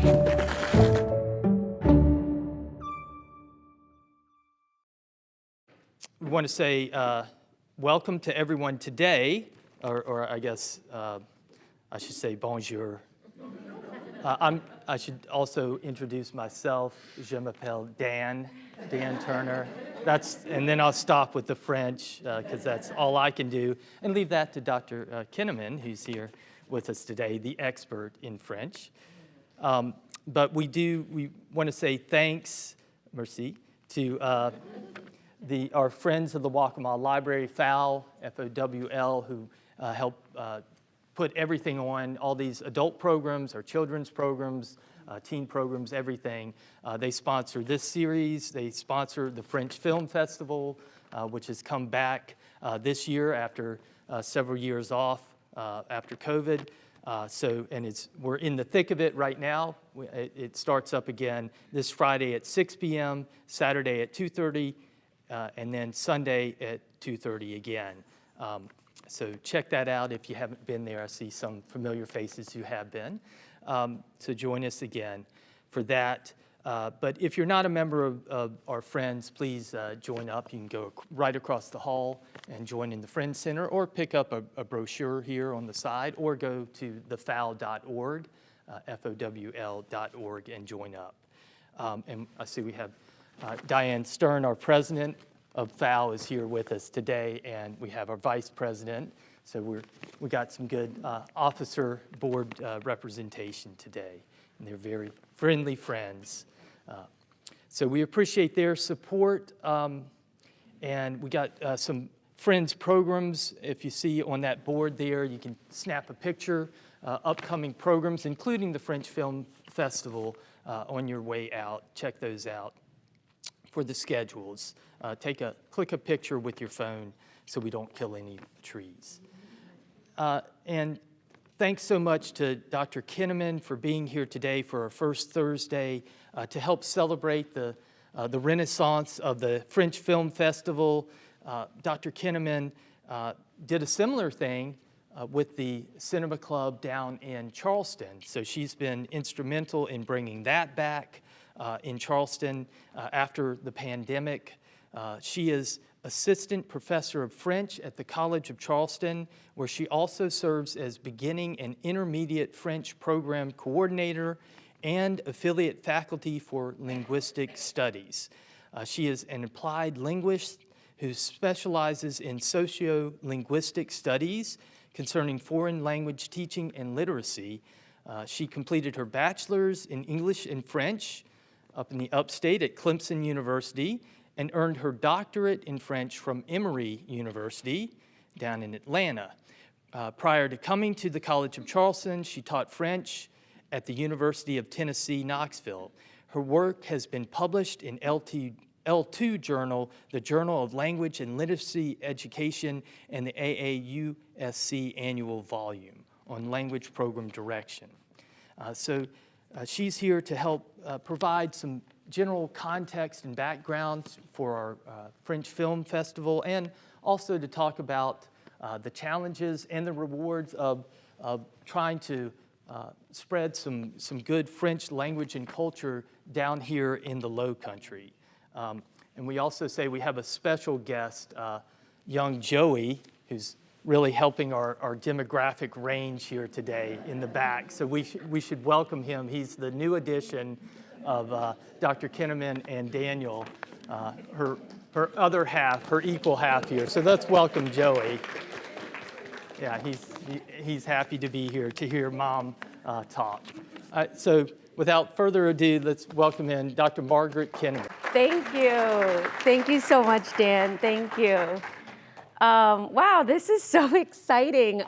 We want to say welcome to everyone today, or I guess I should say bonjour. I should also introduce myself. Je m'appelle Dan Turner. And then I'll stop with the French because that's all I can do, and leave that to Dr. Keneman, who's here with us today, the expert in French. But we want to say thanks, merci, to our friends of the Waccamaw Library, FOWL, F-O-W-L, who help put everything on, all these adult programs, our children's programs, teen programs, everything. They sponsor this series. They sponsor the French Film Festival, which has come back this year after several years off after COVID. We're in the thick of it right now. It starts up again this Friday at 6 p.m., Saturday at 2:30, and then Sunday at 2:30 again. So check that out if you haven't been there. I see some familiar faces who have been. So join us again for that. But if you're not a member of our Friends, please join up. You can go right across the hall and join in the Friends Center, or pick up a brochure here on the side, or go to thefowl.org, FOWL.org, and join up. And I see we have Diane Stern, our president of FOWL, is here with us today, and we have our vice president. So we got some good officer board representation today, and they're very friendly friends. So we appreciate their support, and we got some Friends programs. If you see on that board there, you can snap a picture, upcoming programs, including the French Film Festival, on your way out. Check those out for the schedules. Click a picture with your phone so we don't kill any trees. And thanks so much to Dr. Keneman for being here today for our first Thursday to help celebrate the renaissance of the French Film Festival. Dr. Keneman did a similar thing with the Cinema Club down in Charleston. So she's been instrumental in bringing that back in Charleston after the pandemic. She is assistant professor of French at the College of Charleston, where she also serves as beginning and intermediate French program coordinator and affiliate faculty for linguistic studies. She is an applied linguist who specializes in socio-linguistic studies concerning foreign language teaching and literacy. She completed her bachelor's in English and French up in the upstate at Clemson University, and earned her doctorate in French from Emory University down in Atlanta. Prior to coming to the College of Charleston, she taught French at the University of Tennessee, Knoxville. Her work has been published in L2 Journal, the Journal of Language and Literacy Education, and the AAUSC Annual Volume on Language Program Direction. She's here to help provide some general context and background for our French Film Festival, and also to talk about the challenges and the rewards of trying to spread some good French language and culture down here in the Lowcountry. And we also say we have a special guest, young Joey, who's really helping our demographic range here today in the back. So we should welcome him. He's the new addition of Dr. Keneman and Daniel, her other half, her equal half here. So let's welcome Joey. Yeah, he's happy to be here to hear Mom talk. So without further ado, let's welcome in Dr. Margaret Keneman. Thank you. Thank you so much, Dan. Thank you. Wow, this is so exciting.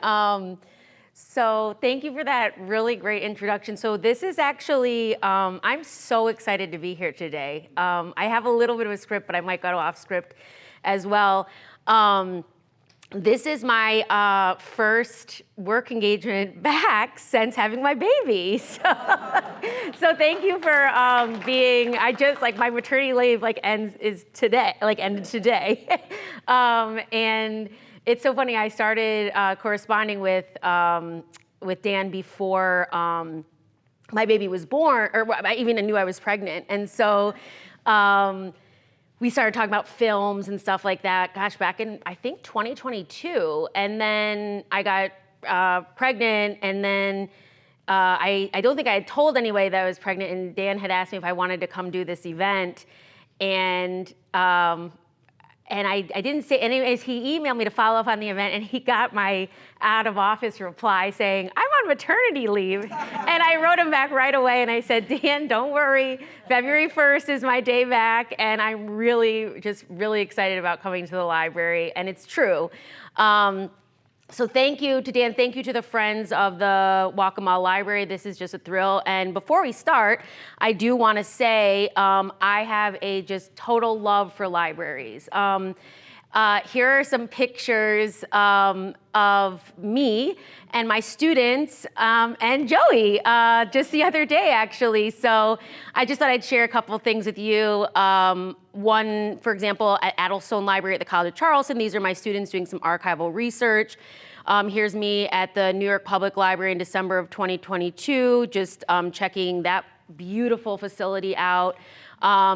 So thank you for that really great introduction. So this is actually, I'm so excited to be here today. I have a little bit of a script, but I might go off script as well. This is my first work engagement back since having my baby. So thank you for being, my maternity leave ended today. And it's so funny, I started corresponding with Dan before my baby was born, or I even knew I was pregnant. And so we started talking about films and stuff like that, gosh, back in, I think, 2022. And then I got pregnant, and then I don't think I had told anybody that I was pregnant, and Dan had asked me if I wanted to come do this event. And I didn't say, anyways, he emailed me to follow up on the event, and he got my out of office reply saying, I'm on maternity leave. And I wrote him back right away, and I said, Dan, don't worry, February 1st is my day back, and I'm really excited about coming to the library, and it's true. So thank you to Dan, thank you to the friends of the Waccamaw Library. This is just a thrill. And before we start, I do want to say I have a just total love for libraries. Here are some pictures of me and my students and Joey just the other day, actually. So I just thought I'd share a couple things with you. One, for example, at Addlestone Library at the College of Charleston. These are my students doing some archival research. Here's me at the New York Public Library in December of 2022, just checking that beautiful facility out.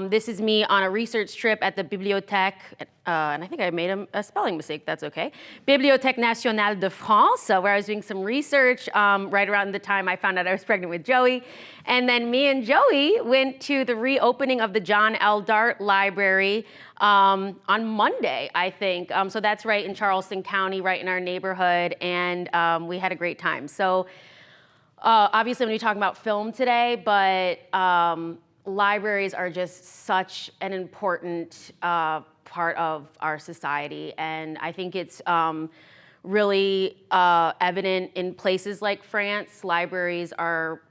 This is me on a research trip at the Bibliothèque, and I think I made a spelling mistake, that's okay. Bibliothèque Nationale de France, where I was doing some research right around the time I found out I was pregnant with Joey. And then me and Joey went to the reopening of the John L. Dart Library on Monday, I think. So that's right in Charleston County, right in our neighborhood, and we had a great time. So obviously I'm going to be talking about film today, but libraries are just such an important part of our society, and I think it's really evident in places like France. Libraries are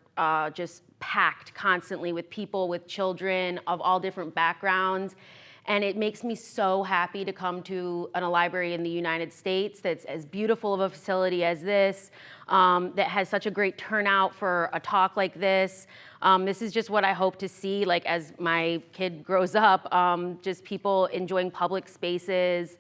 just packed constantly with people, with children of all different backgrounds, and it makes me so happy to come to a library in the United States that's as beautiful of a facility as this, that has such a great turnout for a talk like this. This is just what I hope to see, like, as my kid grows up, just people enjoying public spaces,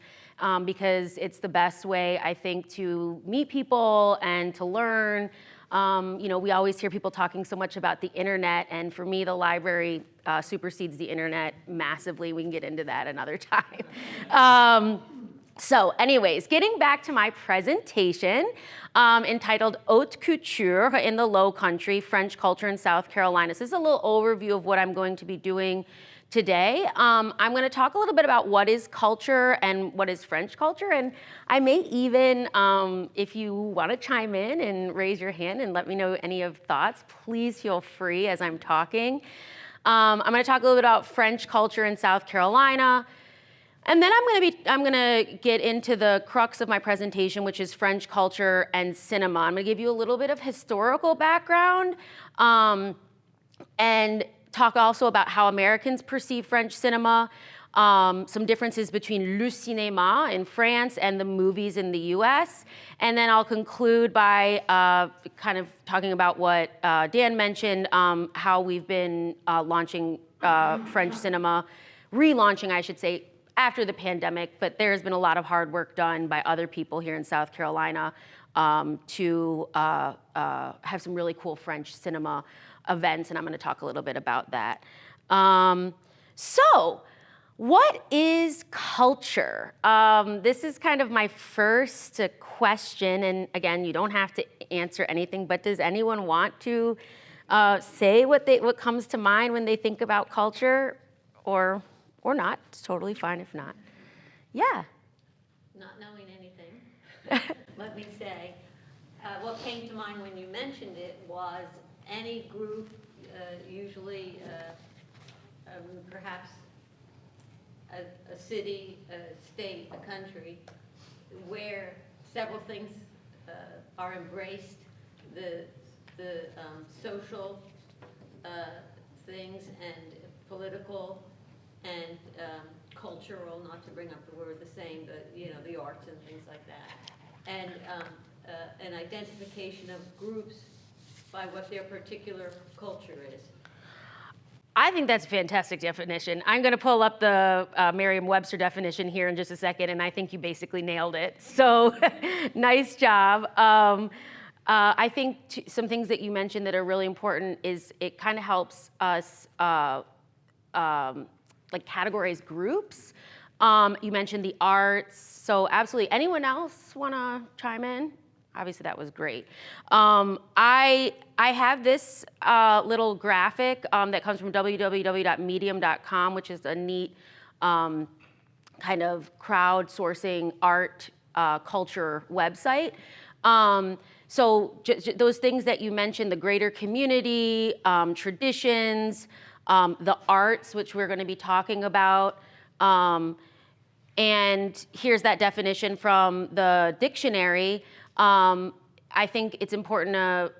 because it's the best way, I think, to meet people and to learn. You know, we always hear people talking so much about the internet, and for me, the library supersedes the internet massively. We can get into that another time. So anyways, getting back to my presentation, entitled Haute Couture in the Lowcountry, French Culture in South Carolina. So this is a little overview of what I'm going to be doing today. I'm going to talk a little bit about what is culture and what is French culture, and I may even, if you want to chime in and raise your hand and let me know any of thoughts, please feel free as I'm talking. I'm going to talk a little bit about French culture in South Carolina. And then I'm gonna get into the crux of my presentation, which is French culture and cinema. I'm gonna give you a little bit of historical background, and talk also about how Americans perceive French cinema, some differences between le cinéma in France and the movies in the US. And then I'll conclude by kind of talking about what Dan mentioned, how we've been launching French cinema, relaunching, I should say, after the pandemic, but there's been a lot of hard work done by other people here in South Carolina to have some really cool French cinema events, and I'm gonna talk a little bit about that. So, what is culture? This is kind of my first question, and again, you don't have to answer anything, but does anyone want to say what comes to mind when they think about culture, or not? It's totally fine if not. Yeah. Not knowing anything, let me say, what came to mind when you mentioned it was any group, usually perhaps a city, a state, a country, where several things are embraced, the social things and political and cultural, not to bring up the word the same, but you know, the arts and things like that, and an identification of groups by what their particular culture is. I think that's a fantastic definition. I'm going to pull up the Merriam-Webster definition here in just a second, and I think you basically nailed it. So nice job. I think some things that you mentioned that are really important is it kind of helps us like categorize groups. You mentioned the arts, so absolutely. Anyone else want to chime in? Obviously, that was great. I have this little graphic that comes from www.medium.com, which is a neat kind of crowdsourcing art culture website. So those things that you mentioned, the greater community, traditions, the arts, which we're going to be talking about. And here's that definition from the dictionary. I think it's important to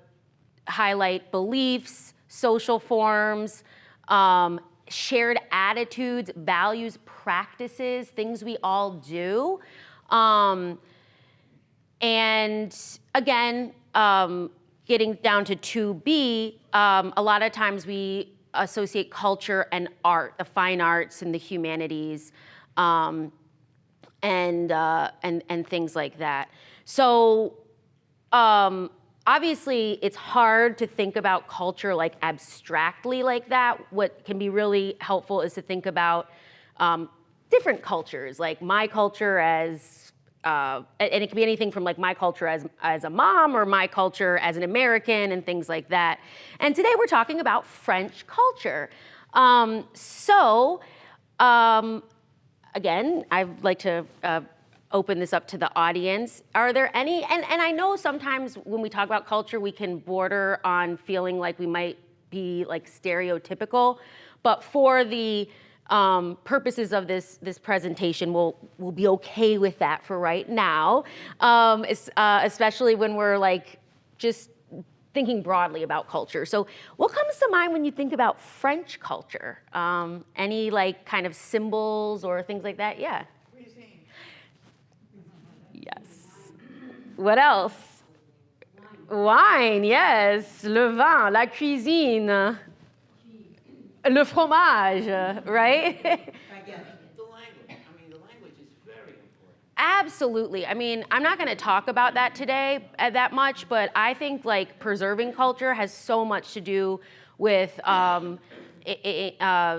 highlight beliefs, social forms, shared attitudes, values, practices, things we all do. And again, getting down to 2B, a lot of times we associate culture and art, the fine arts and the humanities, and things like that. So obviously, it's hard to think about culture like abstractly like that. What can be really helpful is to think about different cultures, like my culture as, and it can be anything from like my culture as a mom or my culture as an American and things like that. And today we're talking about French culture. Again, I'd like to open this up to the audience. Are there any, and I know sometimes when we talk about culture, we can border on feeling like we might be like stereotypical, but for the purposes of this presentation, we'll be okay with that for right now, especially when we're like just thinking broadly about culture. So what comes to mind when you think about French culture? Any like kind of symbols or things like that? Yeah. Cuisine. Yes. What else? Wine, yes. Le vin, la cuisine. Le fromage, right? Again, the language. I mean, the language is very important. Absolutely. I mean, I'm not going to talk about that today that much, but I think like preserving culture has so much to do with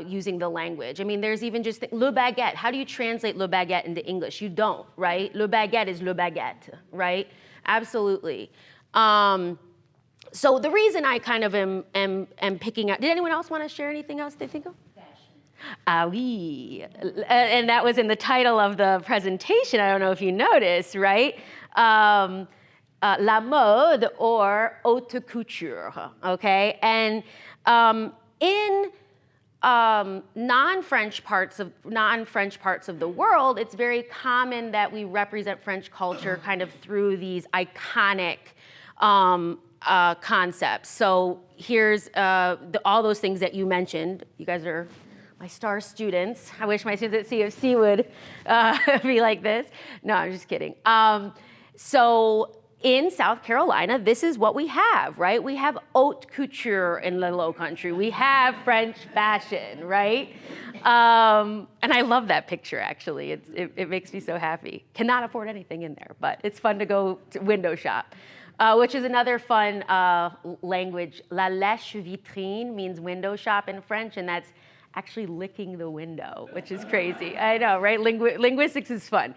using the language. I mean, there's even just le baguette. How do you translate le baguette into English? You don't, right? Le baguette is le baguette, right? Absolutely. So the reason I kind of am picking out, did anyone else want to share anything else they think of? Fashion. Ah oui. And that was in the title of the presentation. I don't know if you noticed, right? La mode or haute couture, okay? And in non-French parts of the world, it's very common that we represent French culture kind of through these iconic concepts. So here's all those things that you mentioned. You guys are my star students. I wish my students at CFC would be like this. No, I'm just kidding. So in South Carolina, this is what we have, right? We have haute couture in the Lowcountry. We have French fashion, right? And I love that picture, actually. It makes me so happy. Cannot afford anything in there, but it's fun to go to window shop. Which is another fun language. La lèche vitrine means window shop in French, and that's actually licking the window, which is crazy. I know, right? Linguistics is fun.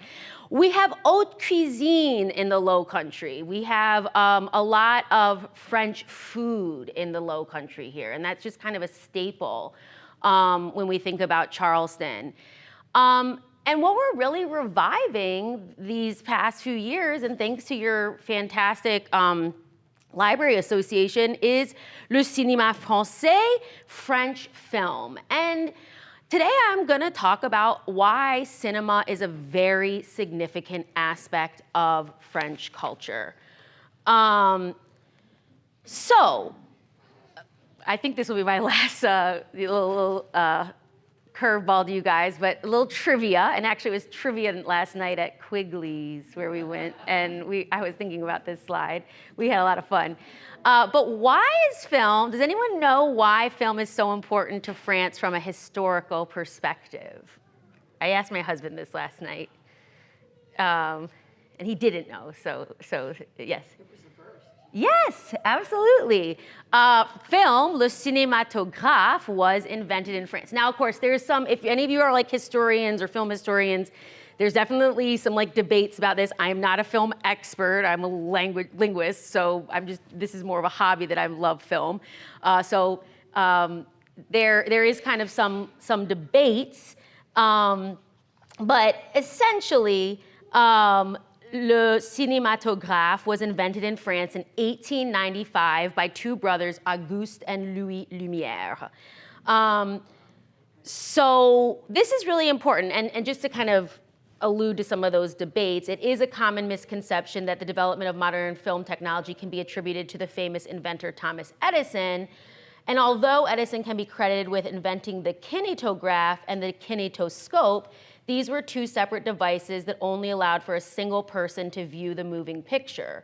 We have haute cuisine in the Lowcountry. We have a lot of French food in the Lowcountry here, and that's just kind of a staple when we think about Charleston. And what we're really reviving these past few years, and thanks to your fantastic library association, is le cinéma français, French film. And today I'm gonna talk about why cinema is a very significant aspect of French culture. So, I think this will be my last little curveball to you guys, but a little trivia, and actually it was trivia last night at Quigley's where we went, and I was thinking about this slide. We had a lot of fun. But why is film, does anyone know why film is so important to France from a historical perspective? I asked my husband this last night, and he didn't know, so yes. It was the first. Yes, absolutely. Film, le cinématographe, was invented in France. Now, of course, there's some, if any of you are like historians or film historians, there's definitely some like debates about this. I'm not a film expert, I'm a linguist, so this is more of a hobby that I love film. There is kind of some debates, but essentially, le cinématographe was invented in France in 1895 by two brothers, Auguste and Louis Lumière. So this is really important, and just to kind of allude to some of those debates, it is a common misconception that the development of modern film technology can be attributed to the famous inventor Thomas Edison. And although Edison can be credited with inventing the kinetograph and the kinetoscope, these were two separate devices that only allowed for a single person to view the moving picture.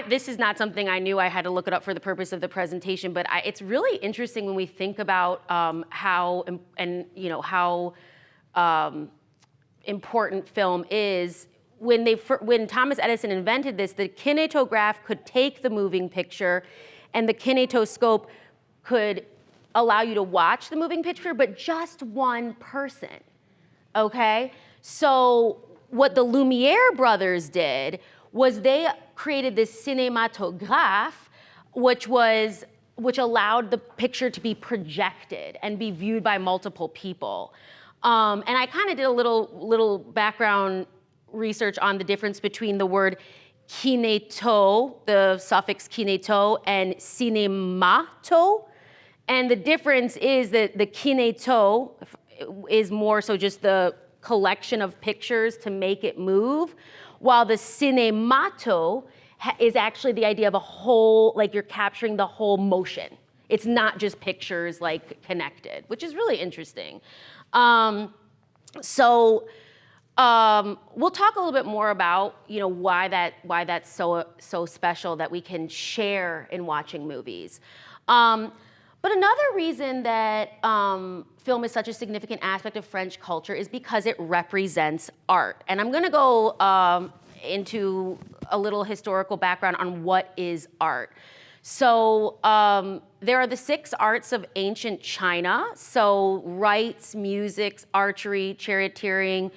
This is not something I knew. I had to look it up for the purpose of the presentation, but it's really interesting when we think about how important film is. When Thomas Edison invented this, the kinetograph could take the moving picture, and the kinetoscope could allow you to watch the moving picture, but just one person, okay? So what the Lumière brothers did was they created this cinématographe, which allowed the picture to be projected and be viewed by multiple people. And I kind of did a little background research on the difference between the word kineto, the suffix kineto, and cinemato. And the difference is that the kineto is more so just the collection of pictures to make it move, while the cinemato is actually the idea of a whole, like you're capturing the whole motion. It's not just pictures like connected, which is really interesting. We'll talk a little bit more about why that's so special that we can share in watching movies. But another reason that film is such a significant aspect of French culture is because it represents art. And I'm gonna go into a little historical background on what is art. So there are the 6 arts of ancient China. So rites, music, archery, charioteering,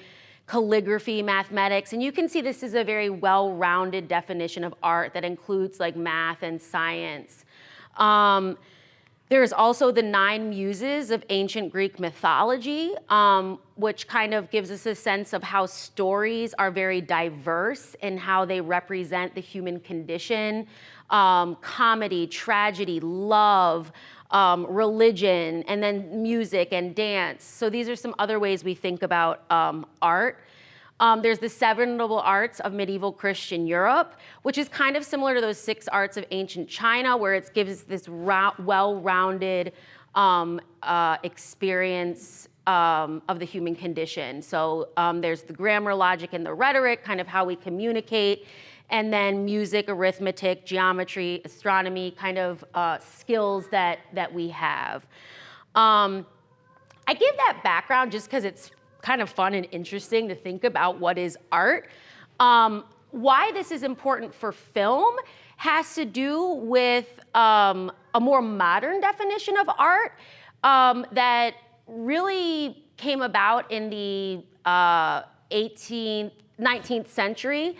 calligraphy, mathematics. And you can see this is a very well-rounded definition of art that includes like math and science. There's also the 9 muses of ancient Greek mythology, which kind of gives us a sense of how stories are very diverse in how they represent the human condition. Comedy, tragedy, love, religion, and then music and dance. So these are some other ways we think about art. There's the 7 noble arts of medieval Christian Europe, which is kind of similar to those 6 arts of ancient China, where it gives this well-rounded experience of the human condition. So there's the grammar, logic, and the rhetoric, kind of how we communicate, and then music, arithmetic, geometry, astronomy, kind of skills that we have. I give that background just because it's kind of fun and interesting to think about what is art. Why this is important for film has to do with a more modern definition of art that really came about in the 19th century.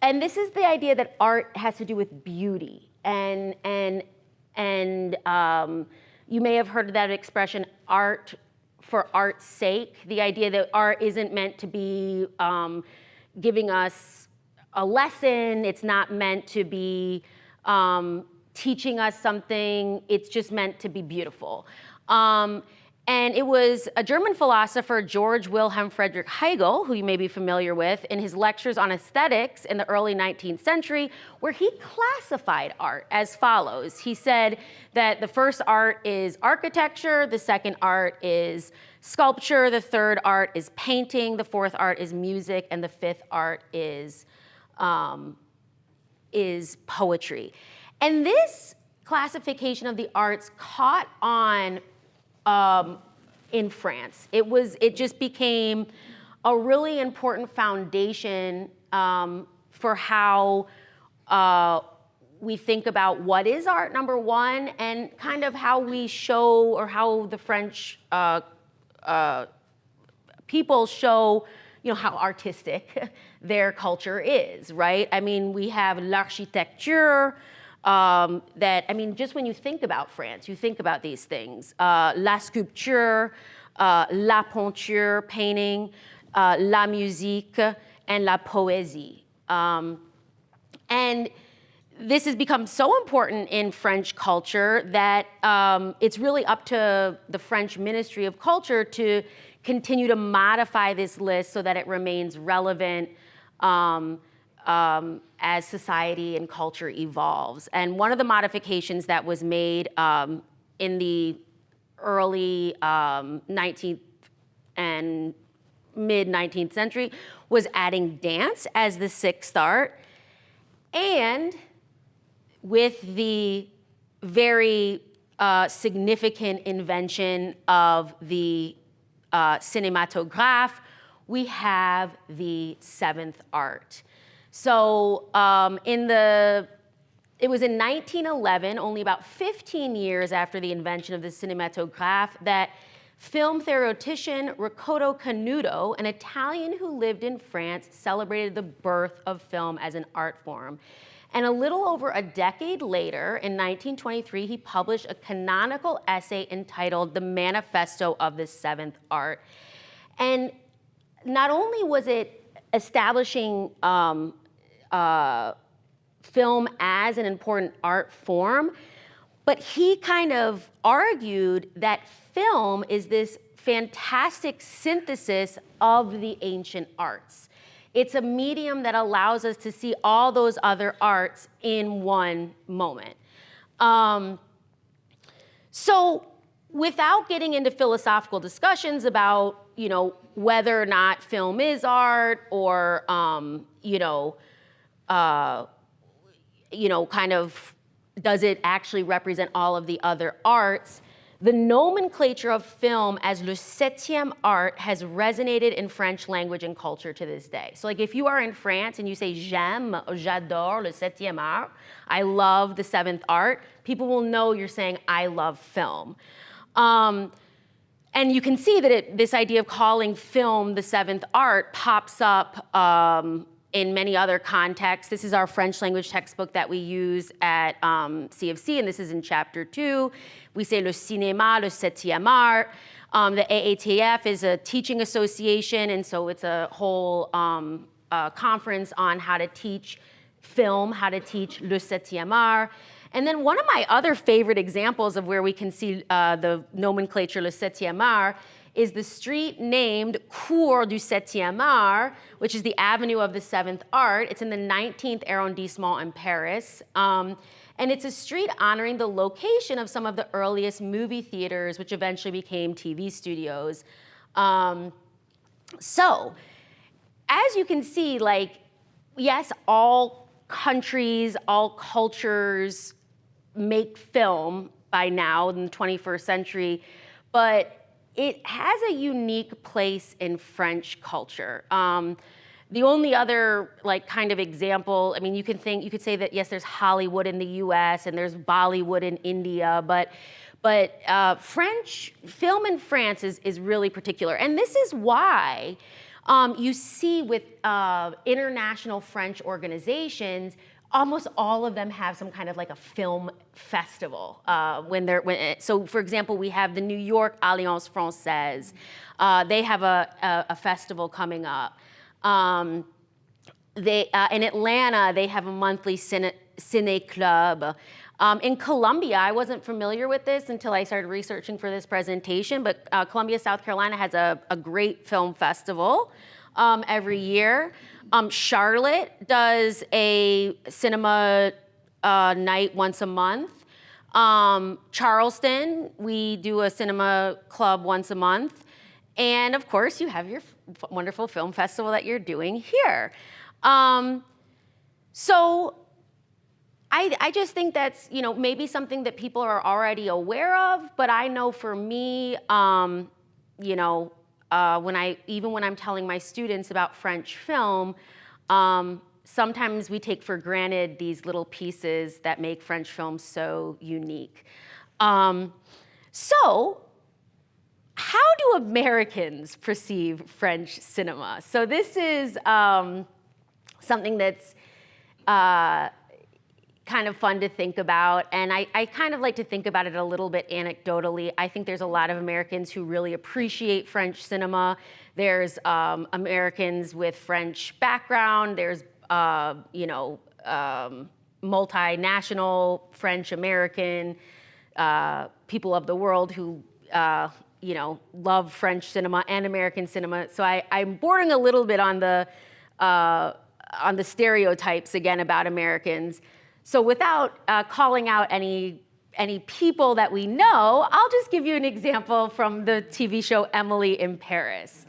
And this is the idea that art has to do with beauty. And you may have heard that expression, art for art's sake, the idea that art isn't meant to be giving us a lesson, it's not meant to be teaching us something, it's just meant to be beautiful. And it was a German philosopher, Georg Wilhelm Friedrich Hegel, who you may be familiar with, in his lectures on aesthetics in the early 19th century, where he classified art as follows. He said that the first art is architecture, the second art is sculpture, the third art is painting, the fourth art is music, and the fifth art is poetry. And this classification of the arts caught on in France. It just became a really important foundation for how we think about what is art, number one, and kind of how we show, or how the French people show, how artistic their culture is, right? I mean, we have l'architecture, just when you think about France, you think about these things. La sculpture, la peinture, painting, la musique, and la poésie. And this has become so important in French culture that it's really up to the French Ministry of Culture to continue to modify this list so that it remains relevant as society and culture evolves. And one of the modifications that was made in the early 19th and mid-19th century was adding dance as the sixth art. And with the very significant invention of the cinematograph, we have the seventh art. So it was in 1911, only about 15 years after the invention of the cinematograph, that film theoretician Riccardo Canuto, an Italian who lived in France, celebrated the birth of film as an art form. And a little over a decade later, in 1923, he published a canonical essay entitled The Manifesto of the Seventh Art. And not only was it establishing film as an important art form, but he kind of argued that film is this fantastic synthesis of the ancient arts. It's a medium that allows us to see all those other arts in one moment. So without getting into philosophical discussions about, whether or not film is art, or, kind of, does it actually represent all of the other arts? The nomenclature of film as le septième art has resonated in French language and culture to this day. So like if you are in France and you say j'aime, j'adore le septième art, I love the seventh art, people will know you're saying I love film. And you can see that this idea of calling film the seventh art pops up in many other contexts. This is our French language textbook that we use at CFC, and this is in chapter 2. We say le cinéma, le septième art. The AATF is a teaching association, and so it's a whole conference on how to teach film, how to teach le septième art. And then one of my other favorite examples of where we can see the nomenclature le septième art is the street named Cours du Septième Art, which is the Avenue of the Seventh Art. It's in the 19th arrondissement in Paris. And it's a street honoring the location of some of the earliest movie theaters, which eventually became TV studios. So, as you can see, yes, all countries, all cultures make film by now in the 21st century, but it has a unique place in French culture. The only other kind of example, you could say that yes, there's Hollywood in the U.S. and there's Bollywood in India, but French film in France is really particular, and this is why you see with international French organizations, almost all of them have some kind of a film festival. So for example, we have the New York Alliance Française. They have a festival coming up. In Atlanta, they have a monthly Cine Club. In Columbia, I wasn't familiar with this until I started researching for this presentation, but Columbia, South Carolina has a great film festival every year. Charlotte does a cinema night once a month. Charleston, we do a cinema club once a month. And of course, you have your wonderful film festival that you're doing here. So I just think that's maybe something that people are already aware of, but I know for me, when I'm telling my students about French film, sometimes we take for granted these little pieces that make French films so unique. So, how do Americans perceive French cinema? So this is something that's kind of fun to think about, and I kind of like to think about it a little bit anecdotally. I think there's a lot of Americans who really appreciate French cinema. There's Americans with French background. There's multinational French American people of the world who love French cinema and American cinema. So I'm bordering a little bit on the stereotypes again about Americans. So without calling out any people that we know, I'll just give you an example from the TV show Emily in Paris.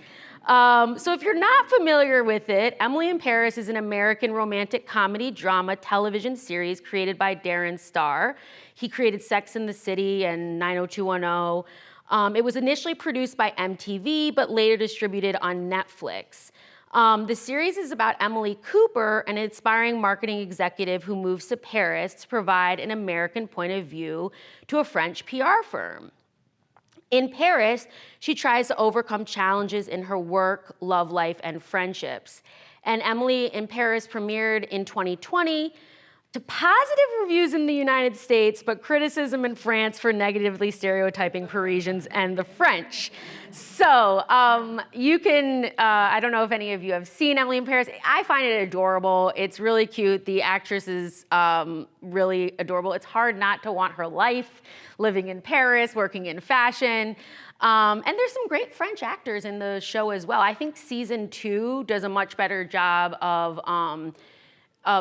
So if you're not familiar with it, Emily in Paris is an American romantic comedy drama television series created by Darren Star. He created Sex and the City and 90210. It was initially produced by MTV, but later distributed on Netflix. The series is about Emily Cooper, an inspiring marketing executive who moves to Paris to provide an American point of view to a French PR firm. In Paris, she tries to overcome challenges in her work, love life, and friendships. And Emily in Paris premiered in 2020 to positive reviews in the United States, but criticism in France for negatively stereotyping Parisians and the French. So you can, I don't know if any of you have seen Emily in Paris. I find it adorable. It's really cute. The actress is really adorable. It's hard not to want her life, living in Paris, working in fashion. And there's some great French actors in the show as well. I think season 2 does a much better job of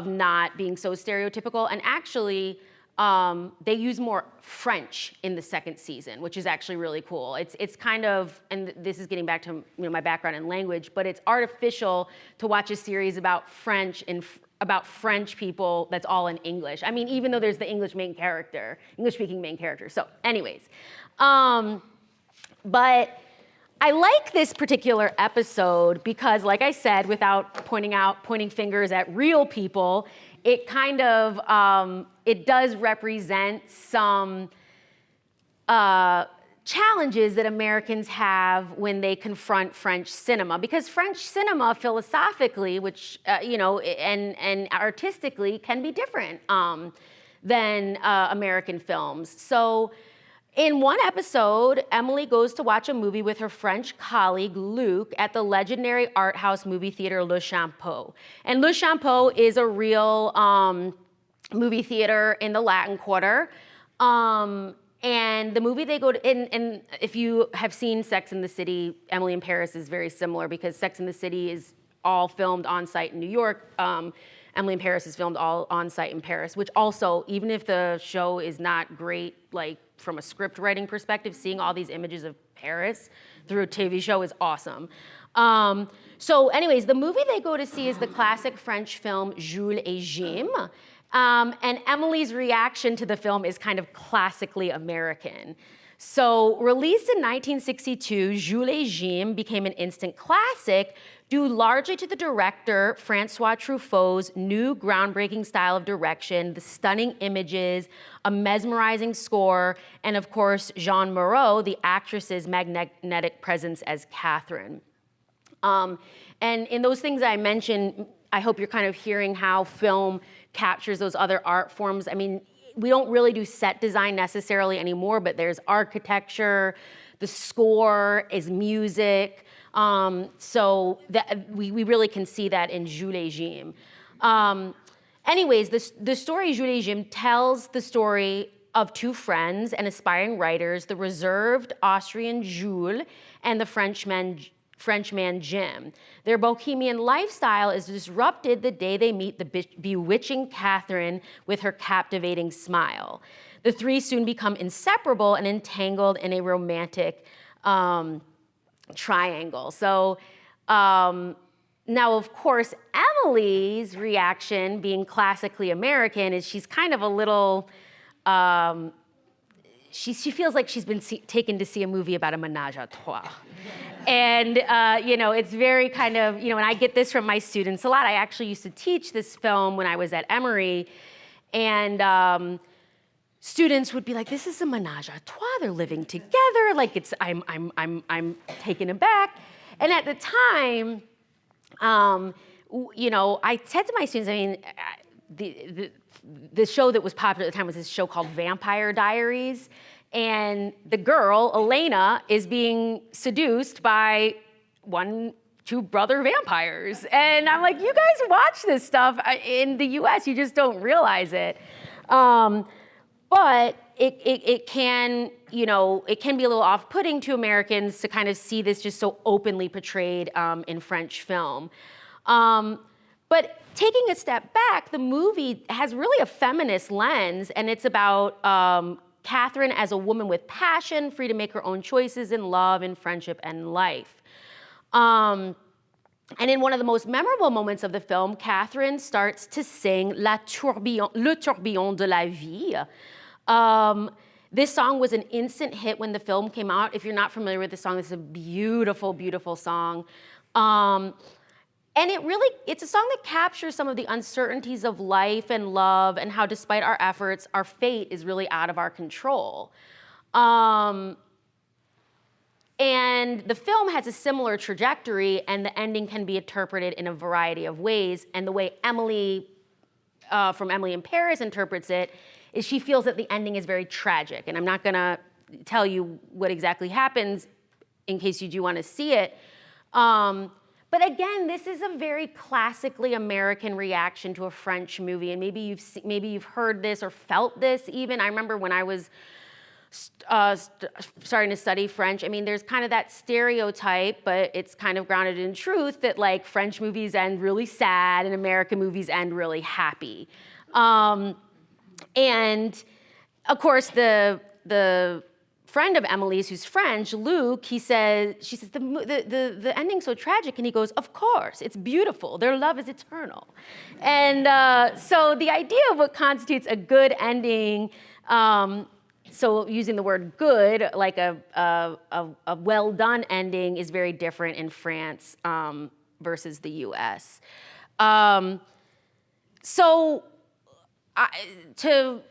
not being so stereotypical. And actually, they use more French in the second season, which is actually really cool. It's kind of, and this is getting back to my background in language, but it's artificial to watch a series about French and about French people that's all in English. I mean, even though there's the English-speaking main character. So anyways, but I like this particular episode because, like I said, without pointing fingers at real people, it kind of, it does represent some challenges that Americans have when they confront French cinema. Because French cinema, philosophically, which, and artistically, can be different than American films. So, in one episode, Emily goes to watch a movie with her French colleague, Luc, at the legendary art house movie theater Le Champeau. And Le Champeau is a real movie theater in the Latin Quarter. And the movie they go to, and if you have seen Sex and the City, Emily in Paris is very similar because Sex and the City is all filmed on site in New York. Emily in Paris is filmed all on site in Paris, which also, even if the show is not great, like from a script writing perspective, seeing all these images of Paris through a TV show is awesome. So anyways, the movie they go to see is the classic French film Jules et Jim. And Emily's reaction to the film is kind of classically American. So released in 1962, Jules et Jim became an instant classic due largely to the director, Francois Truffaut's new groundbreaking style of direction, the stunning images, a mesmerizing score, and of course, Jeanne Moreau, the actress's magnetic presence as Catherine. And in those things I mentioned, I hope you're kind of hearing how film captures those other art forms. I mean, we don't really do set design necessarily anymore, but there's architecture, the score is music. So that we really can see that in Jules et Jim. Anyways, the story Jules et Jim tells the story of two friends and aspiring writers, the reserved Austrian Jules and the Frenchman Jim. Their bohemian lifestyle is disrupted the day they meet the bewitching Catherine with her captivating smile. The three soon become inseparable and entangled in a romantic triangle. So now, of course, Emily's reaction, being classically American, is she's kind of a little, she feels like she's been taken to see a movie about a menage a trois. And, it's very kind of, and I get this from my students a lot. I actually used to teach this film when I was at Emory, and students would be like, this is a menage a trois, they're living together, like I'm taken aback. And at the time, I said to my students, the show that was popular at the time was this show called Vampire Diaries. And the girl, Elena, is being seduced by two brother vampires. And I'm like, you guys watch this stuff in the US, you just don't realize it. But it can, it can be a little off-putting to Americans to kind of see this just so openly portrayed in French film. But taking a step back, the movie has really a feminist lens, and it's about Catherine as a woman with passion, free to make her own choices in love and friendship and life. And in one of the most memorable moments of the film, Catherine starts to sing Le tourbillon de la vie. This song was an instant hit when the film came out. If you're not familiar with the song, this is a beautiful, beautiful song. And it's a song that captures some of the uncertainties of life and love and how despite our efforts, our fate is really out of our control. And the film has a similar trajectory, and the ending can be interpreted in a variety of ways. And the way Emily, from Emily in Paris, interprets it is she feels that the ending is very tragic. And I'm not gonna tell you what exactly happens in case you do wanna see it. But again, this is a very classically American reaction to a French movie, and maybe you've heard this or felt this even. I remember when I was starting to study French, there's kind of that stereotype, but it's kind of grounded in truth that like French movies end really sad and American movies end really happy. And of course, the friend of Emily's who's French, Luke, she says, the ending's so tragic, and he goes, of course, it's beautiful, their love is eternal. And so the idea of what constitutes a good ending, so using the word good, like a well done ending is very different in France versus the US. To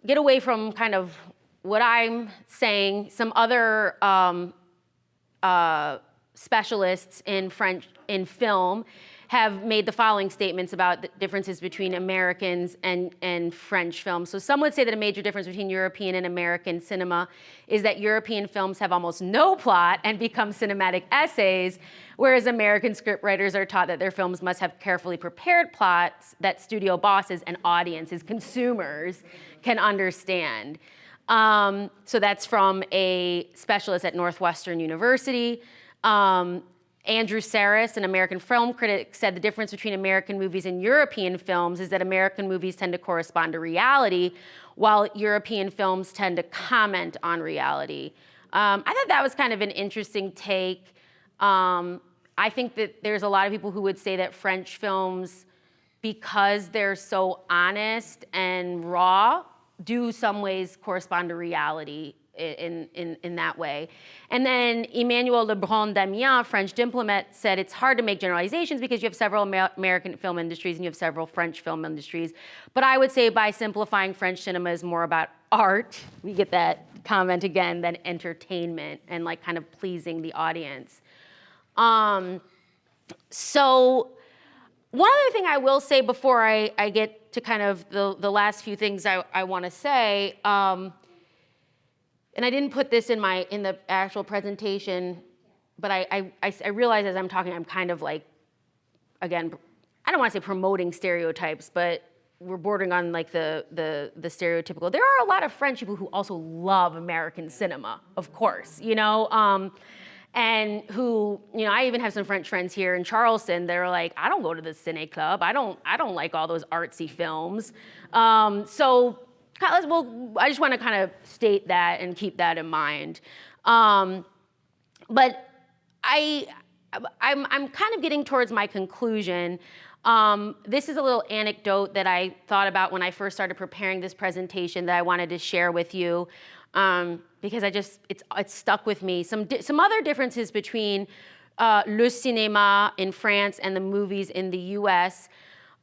get away from kind of what I'm saying, some other specialists in film have made the following statements about the differences between Americans and French films. So some would say that a major difference between European and American cinema is that European films have almost no plot and become cinematic essays, whereas American scriptwriters are taught that their films must have carefully prepared plots that studio bosses and audiences, consumers, can understand. So that's from a specialist at Northwestern University. Andrew Saris, an American film critic, said the difference between American movies and European films is that American movies tend to correspond to reality, while European films tend to comment on reality. I thought that was kind of an interesting take. I think that there's a lot of people who would say that French films, because they're so honest and raw, do some ways correspond to reality in that way. And then Emmanuel Lebrun Damien, French diplomat, said it's hard to make generalizations because you have several American film industries and you have several French film industries. But I would say by simplifying, French cinema is more about art, we get that comment again, than entertainment and like kind of pleasing the audience. So one other thing I will say before I get to kind of the last few things I want to say, and I didn't put this in the actual presentation, but I realize as I'm talking, I'm kind of like, again, I don't want to say promoting stereotypes, but we're bordering on like the stereotypical. There are a lot of French people who also love American cinema, of course, and who, I even have some French friends here in Charleston. They're like, I don't go to the Cine Club. I don't like all those artsy films. So I just want to kind of state that and keep that in mind. But I'm kind of getting towards my conclusion. This is a little anecdote that I thought about when I first started preparing this presentation that I wanted to share with you. because it's stuck with me. Some other differences between le cinéma in France and the movies in the US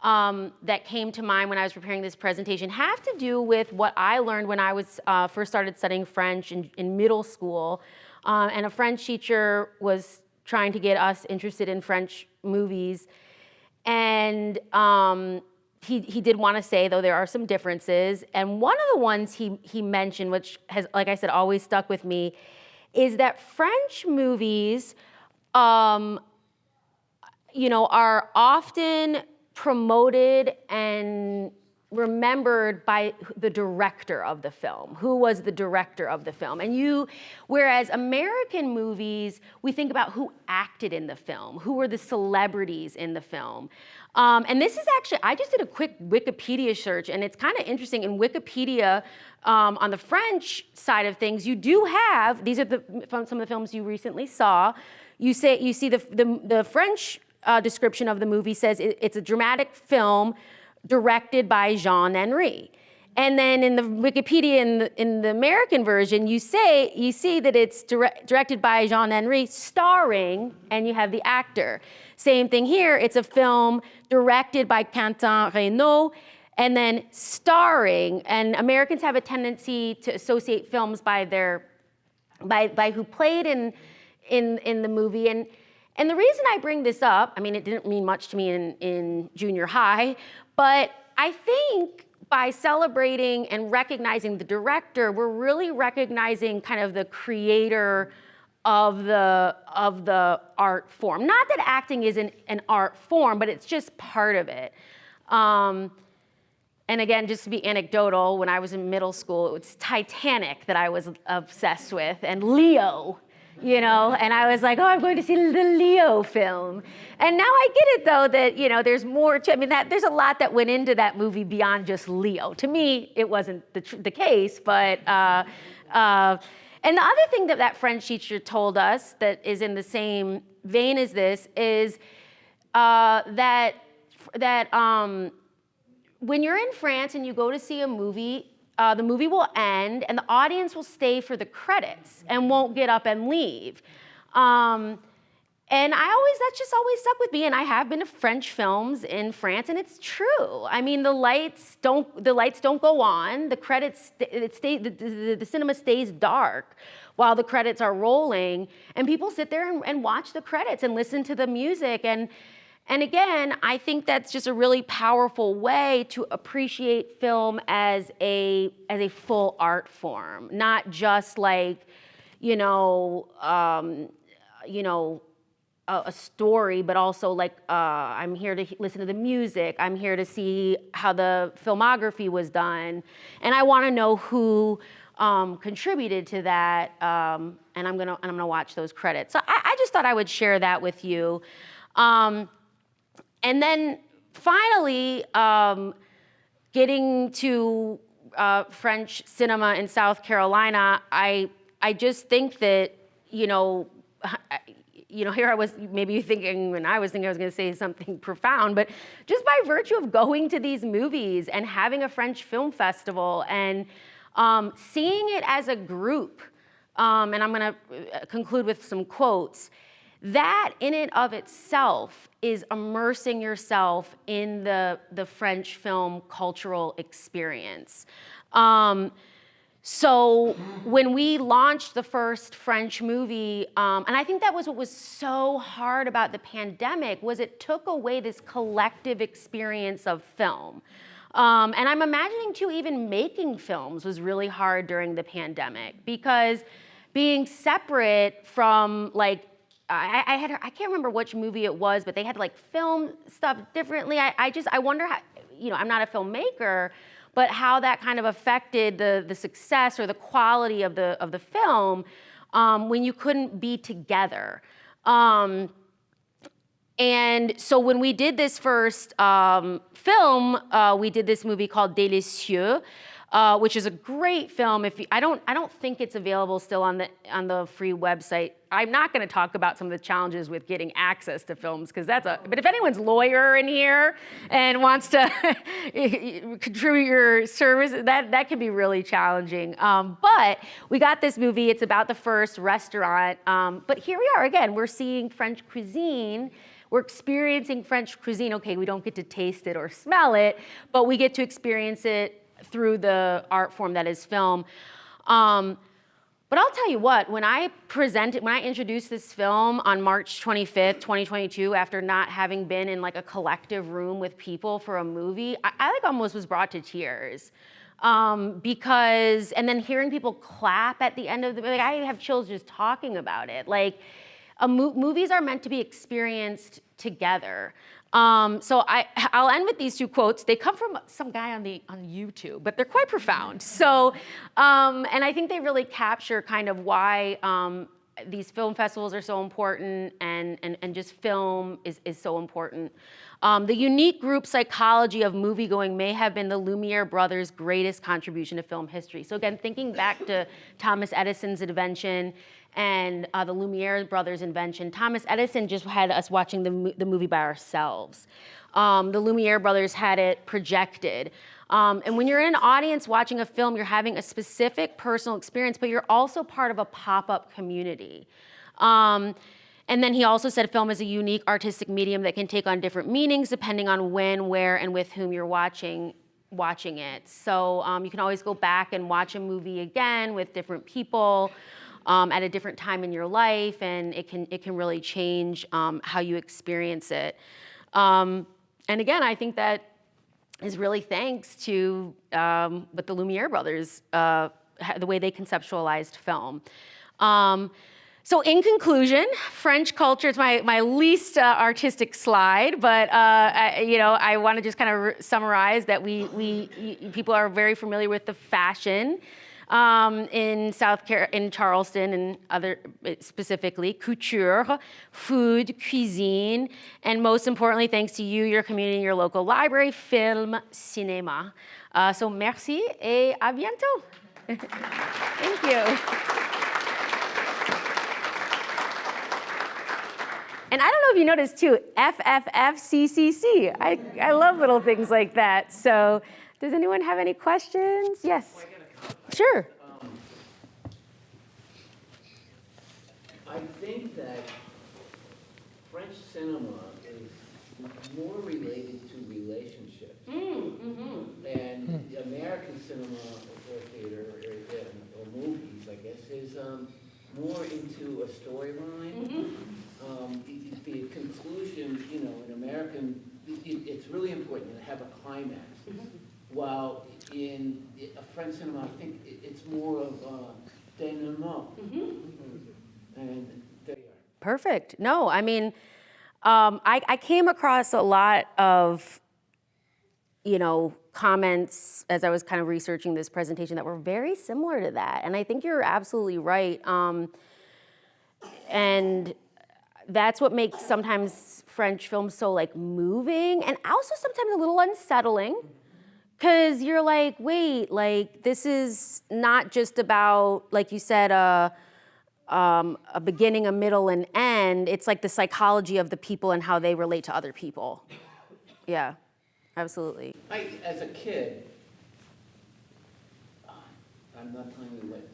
that came to mind when I was preparing this presentation have to do with what I learned when I was first started studying French in middle school. And a French teacher was trying to get us interested in French movies. And he did want to say, though there are some differences, and one of the ones he mentioned, which has, like I said, always stuck with me, is that French movies, are often promoted and remembered by the director of the film. Who was the director of the film? Whereas American movies, we think about who acted in the film, who were the celebrities in the film. And this is actually, I just did a quick Wikipedia search, and it's kind of interesting. In Wikipedia, on the French side of things, you do have, these are some of the films you recently saw. You see the French description of the movie says it's a dramatic film directed by Jean Henry. And then in the Wikipedia, in the American version, you see that it's directed by Jean Henry, starring, and you have the actor. Same thing here, it's a film directed by Quentin Renaud, and then starring, and Americans have a tendency to associate films by who played in the movie. And the reason I bring this up, I mean, it didn't mean much to me in junior high, but I think by celebrating and recognizing the director, we're really recognizing kind of the creator of the art form. Not that acting isn't an art form, but it's just part of it. And again, just to be anecdotal, when I was in middle school, it was Titanic that I was obsessed with, and Leo. And I was like, oh, I'm going to see the Leo film. And now I get it, though, that, there's more to, there's a lot that went into that movie beyond just Leo. To me, it wasn't the case, but, and the other thing that French teacher told us that is in the same vein as this is that when you're in France and you go to see a movie, the movie will end and the audience will stay for the credits and won't get up and leave. And that's just always stuck with me. And I have been to French films in France, and it's true. I mean, the lights don't go on. The credits, the cinema stays dark while the credits are rolling, and people sit there and watch the credits and listen to the music. And again, I think that's just a really powerful way to appreciate film as a full art form, not just like, a story, but also like I'm here to listen to the music. I'm here to see how the filmography was done, and I want to know who contributed to that. And I'm gonna watch those credits. So I just thought I would share that with you. And then finally, getting to French cinema in South Carolina, I just think that, here I was, maybe you're thinking, when I was thinking I was going to say something profound, but just by virtue of going to these movies and having a French film festival and seeing it as a group, and I'm going to conclude with some quotes, that in and of itself is immersing yourself in the French film cultural experience. So when we launched the first French movie, and I think that was what was so hard about the pandemic, was it took away this collective experience of film. And I'm imagining too, even making films was really hard during the pandemic, because being separate from like, I can't remember which movie it was, but they had to like film stuff differently. I wonder how, I'm not a filmmaker, but how that kind of affected the success or the quality of the film when you couldn't be together. And so when we did this first film, we did this movie called Délicieux. which is a great film. I don't think it's available still on the free website. I'm not going to talk about some of the challenges with getting access to films because but if anyone's lawyer in here and wants to contribute your service, that can be really challenging. But we got this movie. It's about the first restaurant. But here we are again. We're seeing French cuisine. We're experiencing French cuisine. Okay, we don't get to taste it or smell it, but we get to experience it through the art form that is film. But I'll tell you what, when I introduced this film on March 25th, 2022, after not having been in like a collective room with people for a movie, I like almost was brought to tears. And then hearing people clap at the end of like I have chills just talking about it. Like, movies are meant to be experienced together. So I'll end with these two quotes. They come from some guy on YouTube, but they're quite profound. So, and I think they really capture kind of why these film festivals are so important and just film is so important. The unique group psychology of moviegoing may have been the Lumiere brothers' greatest contribution to film history. So again, thinking back to Thomas Edison's invention and the Lumiere brothers' invention, Thomas Edison just had us watching the movie by ourselves. The Lumiere brothers had it projected. And when you're in an audience watching a film, you're having a specific personal experience, but you're also part of a pop-up community. And then he also said film is a unique artistic medium that can take on different meanings depending on when, where, and with whom you're watching it. So you can always go back and watch a movie again with different people at a different time in your life, and it can really change how you experience it. And again, I think that is really thanks to what the Lumiere brothers, the way they conceptualized film. So in conclusion, French culture is my least artistic slide, but I want to just kind of summarize that people are very familiar with the fashion in Charleston and other specifically, couture, food, cuisine, and most importantly, thanks to you, your community, your local library, film, cinéma. So merci et à bientôt. Thank you. And I don't know if you noticed too, FFFCCC. I love little things like that. So does anyone have any questions? Yes. Sure. I think that French cinema is more related to relationships. And American cinema or theater or movies, I guess, is more into a storyline. The conclusion, in American, it's really important to have a climax. While in a French cinema, I think it's more of denouement. And there you are. Perfect. No, I mean, I came across a lot of, comments as I was kind of researching this presentation that were very similar to that. And I think you're absolutely right. And that's what makes sometimes French films so moving and also sometimes a little unsettling. Because you're like, wait, this is not just about, like you said, a beginning, a middle, and end. It's like the psychology of the people and how they relate to other people. Yeah, absolutely. As a kid, I'm not telling you what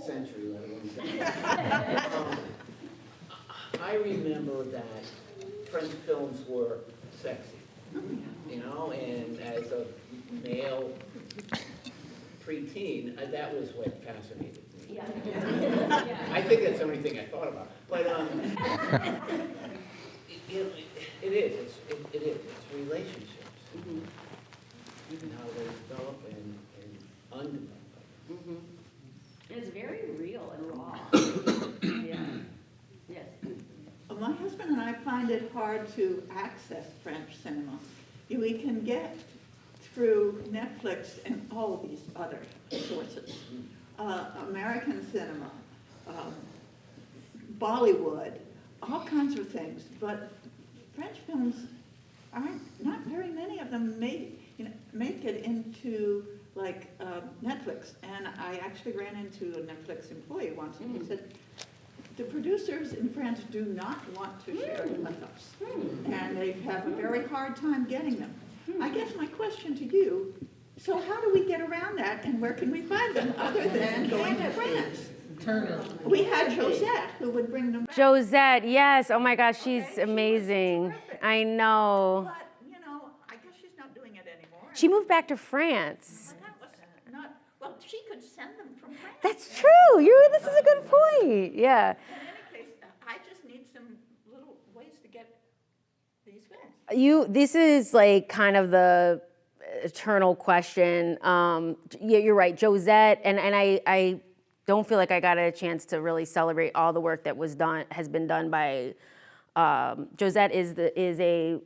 century, let alone I remember that French films were sexy, and as a male preteen, that was what fascinated me. Yeah. I think that's the only thing I thought about. But it is. It's relationships. Even how they develop and undevelop. And it's very real and raw. Yeah. Yes. My husband and I find it hard to access French cinema. We can get through Netflix and all these other sources. American cinema, Bollywood, all kinds of things. But French films not very many of them make it into like Netflix. And I actually ran into a Netflix employee once, and he said, the producers in France do not want to share them with us. And they have a very hard time getting them. I guess my question to you, so how do we get around that, and where can we find them other than going to France? Turner. We had Josette who would bring them back. Josette, yes. Oh my gosh, she's Okay, she was amazing. terrific. I know. But, you know, I guess she's not doing it anymore. She moved back to France. Well, that was not, well, she could send them from France. That's true. This is a good point. Yeah. In any case, I just need some little ways to get these films. This is like kind of the eternal question. Yeah, you're right, Josette, and I don't feel like I got a chance to really celebrate all the work that has been done by Josette.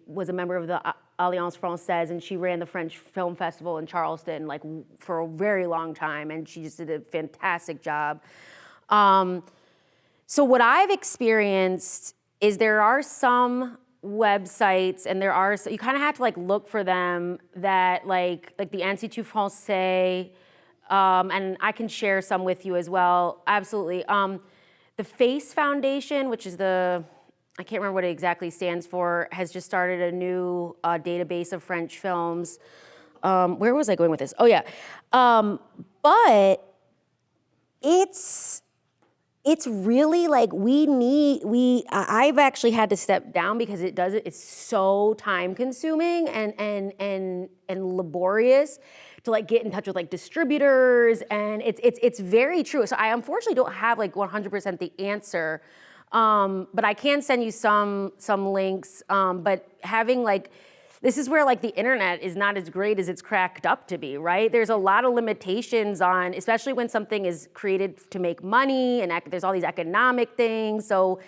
Was a member of the Alliance Française, and she ran the French Film Festival in Charleston like for a very long time, and she just did a fantastic job. So what I've experienced is there are some websites, and you kind of have to like look for them that like the Institut Français, and I can share some with you as well. Absolutely. The FACE Foundation, which is I can't remember what it exactly stands for, has just started a new database of French films. Where was I going with this? Oh yeah. But it's really like I've actually had to step down because it's so time consuming and laborious to like get in touch with like distributors, and it's very true. So I unfortunately don't have like 100% the answer, but I can send you some links. But having like, this is where like the internet is not as great as it's cracked up to be, right? There's a lot of limitations on, especially when something is created to make money, and there's all these economic things. So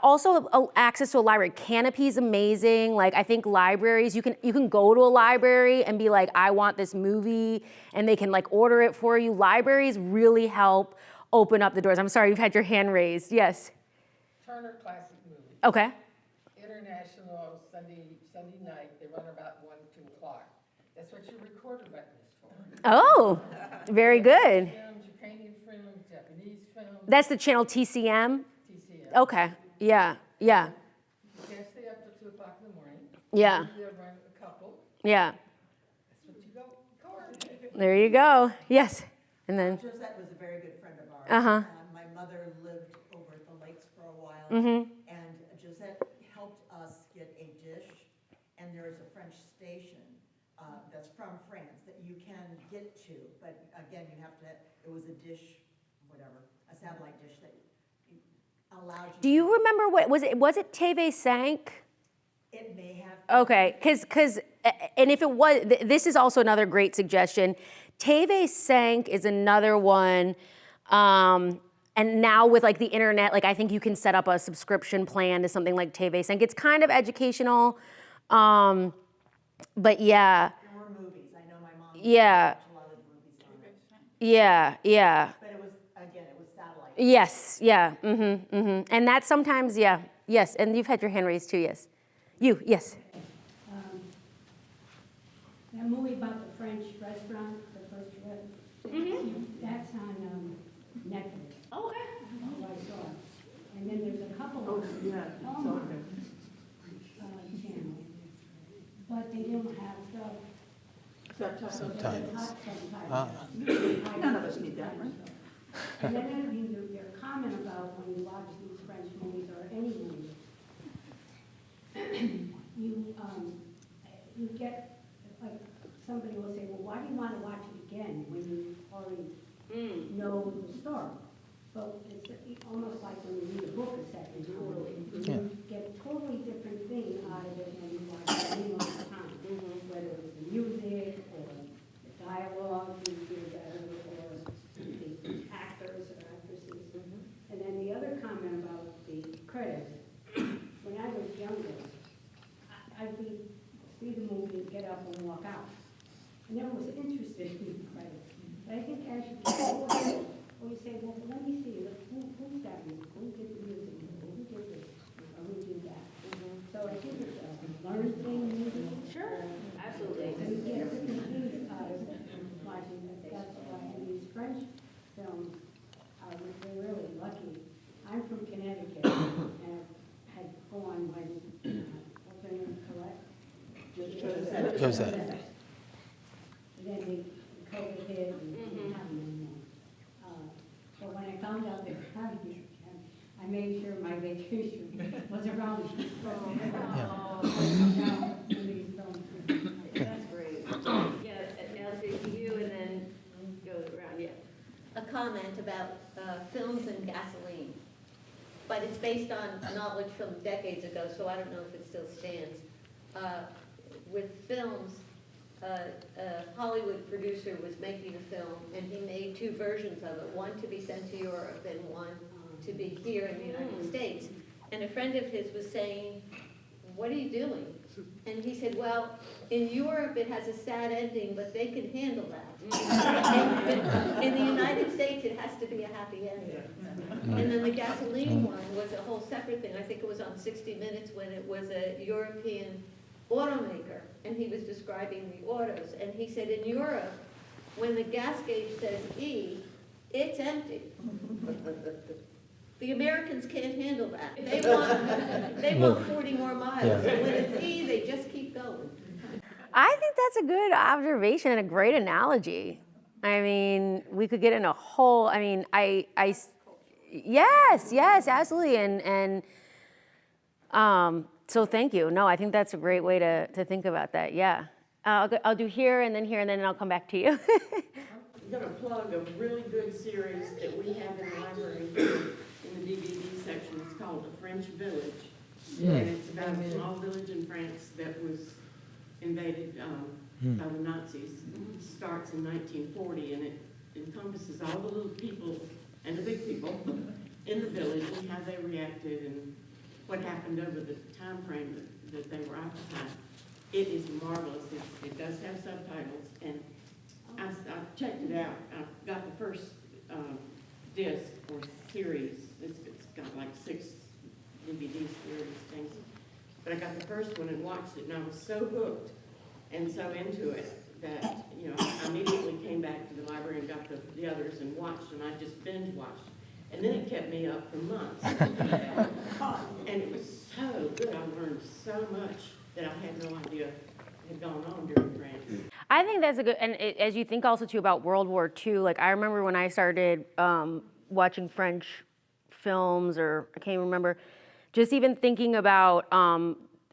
also access to a library. Canopy is amazing. Like I think libraries, you can go to a library and be like, I want this movie, and they can like order it for you. Libraries really help open up the doors. I'm sorry, you've had your hand raised. Yes. Turner Classic Movie. Okay. International Sunday night. They run about 1, 2 o'clock. That's what your recorder button is for. Oh, very good. Films, Ukrainian films, Japanese films. That's the channel TCM? TCM. Okay, yeah. You can't stay up till 2 o'clock in the morning. Yeah. They'll run a couple. Yeah, That's what you go record. there you go. Yes, and then, Josette was a very good friend of ours. Uh-huh. My mother lived over at the lakes for a while, Mm-hmm. and Josette helped us get a dish, and there is a French station that's from France that you can get to, but again, it was a dish, whatever, a satellite dish that allowed you. do you remember was it TV5? It may have. Okay, because and if it was, this is also another great suggestion. TV5 is another one, and now with like the internet, like I think you can set up a subscription plan to something like TV5. It's kind of educational, but yeah. There were movies, I know my mom. Yeah. watched a lot of the movies on it. Yeah. But it was satellite. Yes, yeah, And that's sometimes, yes, and you've had your hand raised too, yes. Yes. That movie about the French restaurant, the first restaurant, that's on Netflix. Okay. Oh, I saw it. And then there's a couple of channels, but they don't have Subtitles. subtitles. None of us need that, right? And then your comment about when you watch these French movies or any movie, you get, like, somebody will say, well, why do you want to watch it again when you already know the story? But it's almost like when you read a book a second time. You get a totally different thing out of it when you watch it any other time. Whether it's the music or the dialogue you hear better, or the actors or actresses. And then the other comment about the credits, when I was younger, I'd see the movie and get up and walk out. I never was interested in the credits. But I think as you get older, or you say, well, let me see, who's that music? Who did the music? Who did this? Or who did that? So I think it's a learned thing, maybe. Sure, absolutely. And you get confused we're really lucky. I'm from Connecticut, and had gone when, what's her name, Colette? Josette. Then the COVID hit and didn't have them anymore. But when I found out they were having it again, I made sure my vacation was around these films. That's great. Yeah, Elsie, to you, and then go around, yeah. A comment about films and gasoline, but it's based on knowledge from decades ago, so I don't know if it still stands. With films, a Hollywood producer was making a film, and he made two versions of it, one to be sent to Europe and one to be here in the United States. And a friend of his was saying, "What are you doing?" And he said, "Well, in Europe it has a sad ending, but they can handle that. In the United States it has to be a happy ending." And then the gasoline one was a whole separate thing. I think it was on 60 Minutes when it was a European automaker, and he was describing the autos. And he said, in Europe, when the gas gauge says E, it's empty. The Americans can't handle that. They want 40 more miles. Yeah. And when it's E, they just keep going. I think that's a good observation and a great analogy. I mean, we could get in a whole, I mean, yes, absolutely. So thank you. No, I think that's a great way to think about that. Yeah. I'll do here, and then I'll come back to you. I'm going to plug a really good series that we have in the library in the DVD section. It's called The French Village. And it's about a small village in France that was invaded by the Nazis. It starts in 1940, and it encompasses all the little people and the big people in the village and how they reacted and what happened over the time frame that they were occupied. It is marvelous. It does have subtitles, and I checked it out. I got the first disc or series. It's got like 6 DVD series things. But I got the first one and watched it, and I was so hooked and so into it that, you know, I immediately came back to the library and got the others and watched, and I just binge watched. And then it kept me up for months. And it was so good. I learned so much that I had no idea had gone on during France. I think that's a good, and as you think also too about World War II, like I remember when I started watching French films, or I can't even remember, just even thinking about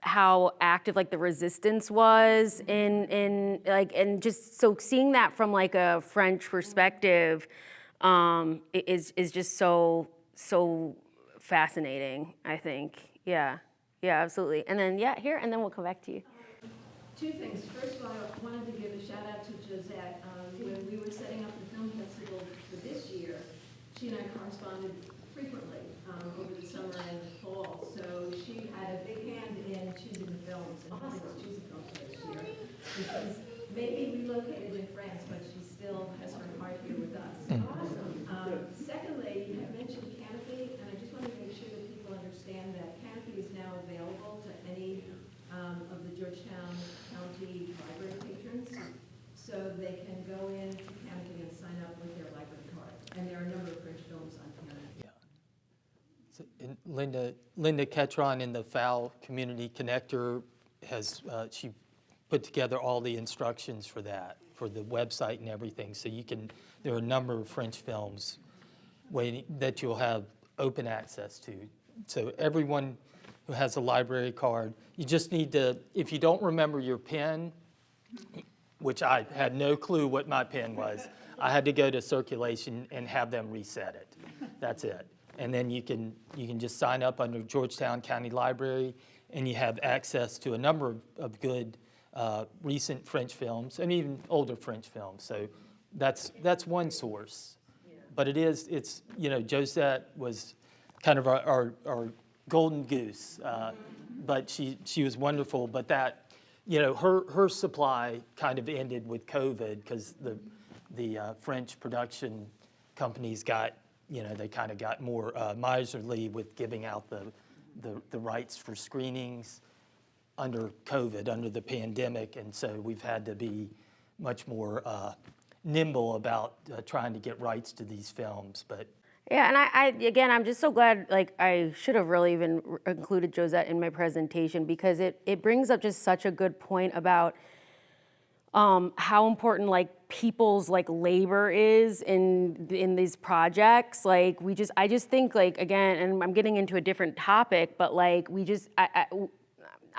how active like the resistance was in like, and just so seeing that from like a French perspective is just so fascinating, I think. Yeah, absolutely. And then here, and then we'll come back to you. Two things. First of all, I wanted to give a shout out to Josette. When we were setting up the film festival for this year, she and I corresponded frequently over the summer and the fall. So she had a big hand in choosing the films and helping us choose the films for this year. She's maybe relocated in France, but she still has her heart here with us. Awesome. Secondly, you have mentioned Canopy, and I just want to make sure that people understand that Canopy is now available to any of the Georgetown County library patrons, so they can go in to Canopy and sign up with their library card. And there are a number of French films on Canopy. Yeah. So, and Linda Ketron in the FOW Community Connector has, she put together all the instructions for that, for the website and everything. So you can, there are a number of French films waiting that you'll have open access to. So everyone who has a library card, you just need to, if you don't remember your PIN, which I had no clue what my PIN was, I had to go to circulation and have them reset it. That's it. And then you can just sign up under Georgetown County Library, and you have access to a number of good recent French films and even older French films. So that's one source. But it's you know, Josette was kind of our golden goose, but she was wonderful. But that, you know, her supply kind of ended with COVID because the French production companies got, you know, they kind of got more miserly with giving out the rights for screenings under COVID, under the pandemic, and so we've had to be much more nimble about trying to get rights to these films, but Yeah, and I'm just so glad, like, I should have really even included Josette in my presentation, because it brings up just such a good point about how important, like, people's, like, labor is in these projects. Like, I just think, like, again, and I'm getting into a different topic, but, like,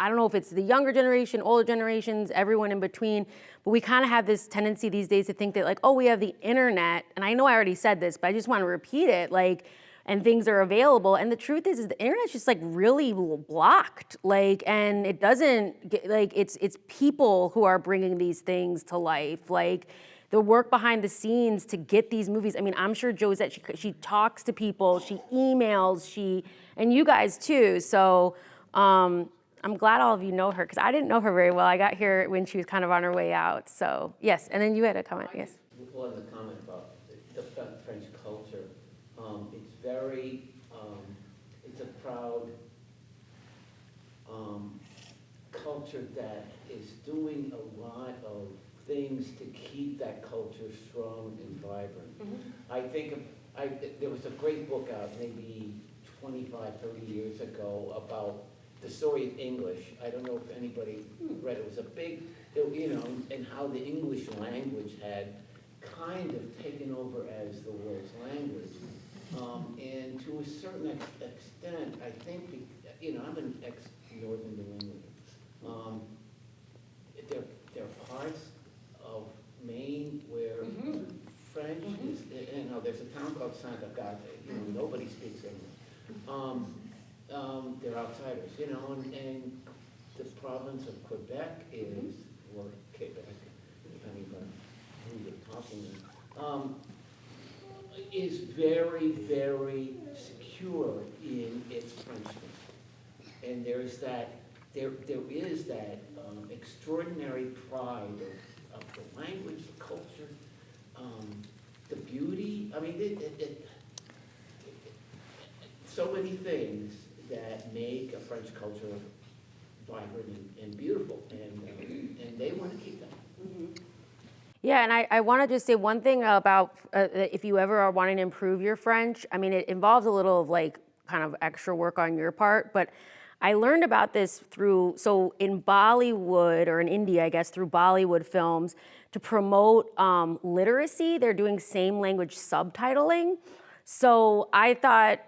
I don't know if it's the younger generation, older generations, everyone in between, but we kind of have this tendency these days to think that, like, oh, we have the internet, and I know I already said this, but I just want to repeat it, like, and things are available. And the truth is the internet's just, like, really blocked, like, and it doesn't get, like, it's people who are bringing these things to life, like, the work behind the scenes to get these movies. I mean, I'm sure Josette, she talks to people, she emails, and you guys too. So I'm glad all of you know her, because I didn't know her very well. I got here when she was kind of on her way out. So yes, and then you had a comment. Yes. One comment about the French culture. It's very, it's a proud culture that is doing a lot of things to keep that culture strong and vibrant. Mm-hmm. I think there was a great book out maybe 25, 30 years ago about the story of English. I don't know if anybody read it. It was a big, and how the English language had kind of taken over as the world's language. And to a certain extent, I think, I'm an ex-Northern New Englander. There are parts of Maine where French is, there's a town called Santa Gata, nobody speaks English. They're outsiders, and the province of Quebec is, or Quebec, depending on who you're talking to, is very, very secure in its Frenchness. And there is that extraordinary pride of the language, the culture, the beauty. I mean, so many things that make a French culture vibrant and beautiful, and they want to keep that. Yeah, and I want to just say one thing about if you ever are wanting to improve your French. I mean, it involves a little of, like, kind of extra work on your part, but I learned about this so in Bollywood, or in India, I guess, through Bollywood films, to promote literacy, they're doing same language subtitling. So I thought,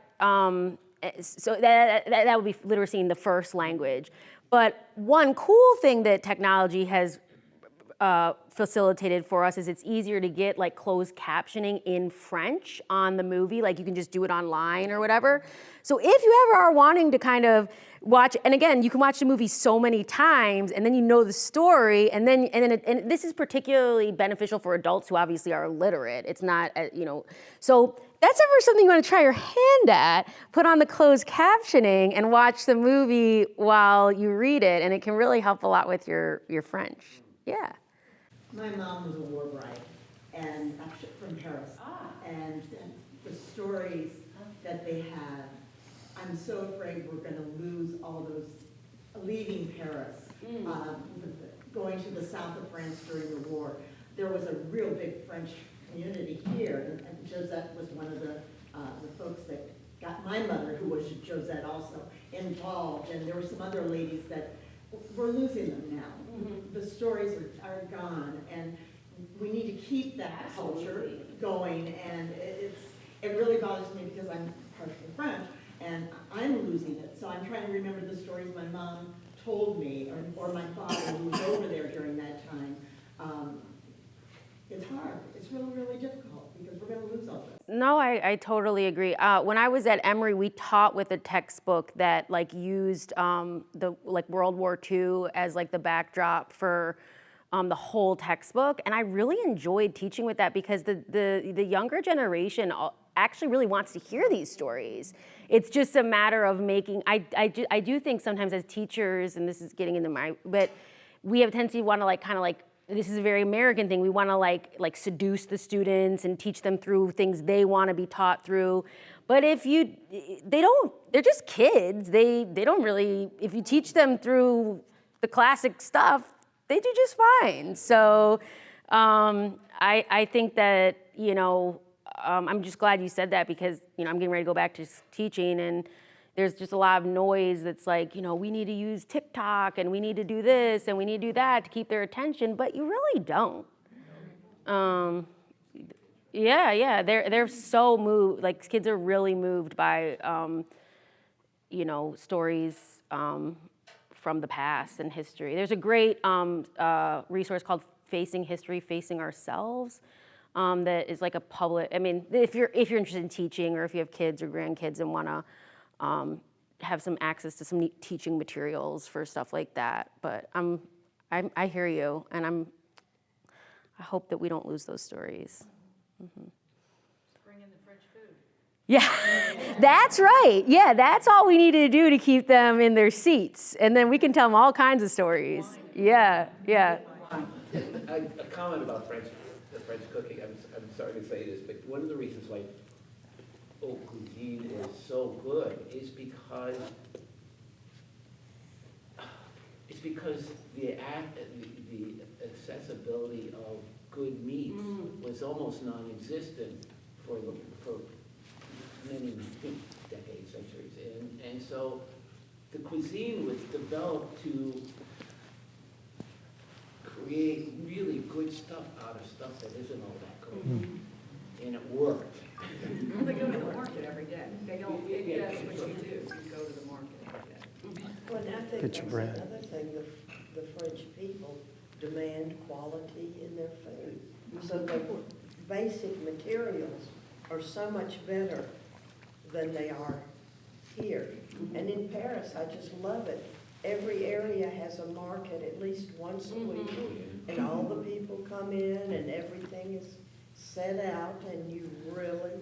so that would be literacy in the first language. But one cool thing that technology has facilitated for us is it's easier to get, like, closed captioning in French on the movie. Like, you can just do it online or whatever. So if you ever are wanting to kind of watch, and again, you can watch the movie so many times, and then you know the story, and this is particularly beneficial for adults who obviously are illiterate. It's not, so that's ever something you want to try your hand at, put on the closed captioning and watch the movie while you read it, and it can really help a lot with your French. Yeah. My mom was a war bride, and actually from Paris. And the stories that they had, I'm so afraid we're going to lose all those, leaving Paris, going to the south of France during the war. There was a real big French community here, and Josette was one of the folks that got my mother, who was Josette also, involved, and there were some other ladies that we're losing them now. The stories are gone, and we need to keep that culture going, and it really bothers me because I'm partially French, and I'm losing it. So I'm trying to remember the stories my mom told me, or my father, who was over there during that time. It's hard. It's really, really difficult because we're going to lose all this. No, I totally agree. When I was at Emory, we taught with a textbook that, like, used the World War II as, like, the backdrop for the whole textbook, and I really enjoyed teaching with that because the younger generation actually really wants to hear these stories. It's just a matter of making. I do think sometimes as teachers, and this is getting into but we have a tendency to want to, like, kind of like. This is a very American thing. We want to like seduce the students and teach them through things they want to be taught through. But they're just kids. They don't really, if you teach them through the classic stuff, they do just fine. So I think that, I'm just glad you said that because, I'm getting ready to go back to teaching and there's just a lot of noise that's like, we need to use TikTok and we need to do this and we need to do that to keep their attention, but you really don't. Yeah, they're so moved, like kids are really moved by, stories from the past and history. There's a great resource called Facing History, Facing Ourselves, that is like a public, if you're interested in teaching or if you have kids or grandkids and wanna have some access to some neat teaching materials for stuff like that. But I hear you, and I hope that we don't lose those stories. Mm-hmm. Bring in the French food. Yeah, that's right. Yeah, that's all we need to do to keep them in their seats, and then we can tell them all kinds of stories. Yeah. A comment about the French cooking. I'm sorry to say this, but one of the reasons why haute cuisine is so good is because the accessibility of good meats was almost non-existent for many decades, centuries, and so the cuisine was developed to create really good stuff out of stuff that isn't all that good, and it worked. Well, they go to the market every day. They don't, that's what you do, you go to the market every day. Well, and I think Get your that's bread. another thing, the French people demand quality in their food. So the basic materials are so much better than they are here. And in Paris, I just love it. Every area has a market at least once a week, and all the people come in and everything is set out, and you really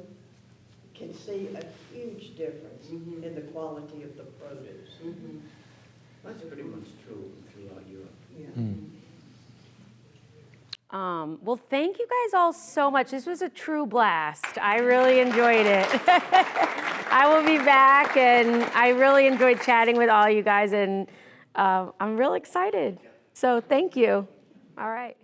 can see a huge difference in the quality of the produce. That's pretty much true throughout Europe. Well, thank you guys all so much. This was a true blast. I really enjoyed it. I will be back, and I really enjoyed chatting with all you guys, and I'm real excited. So thank you. All right.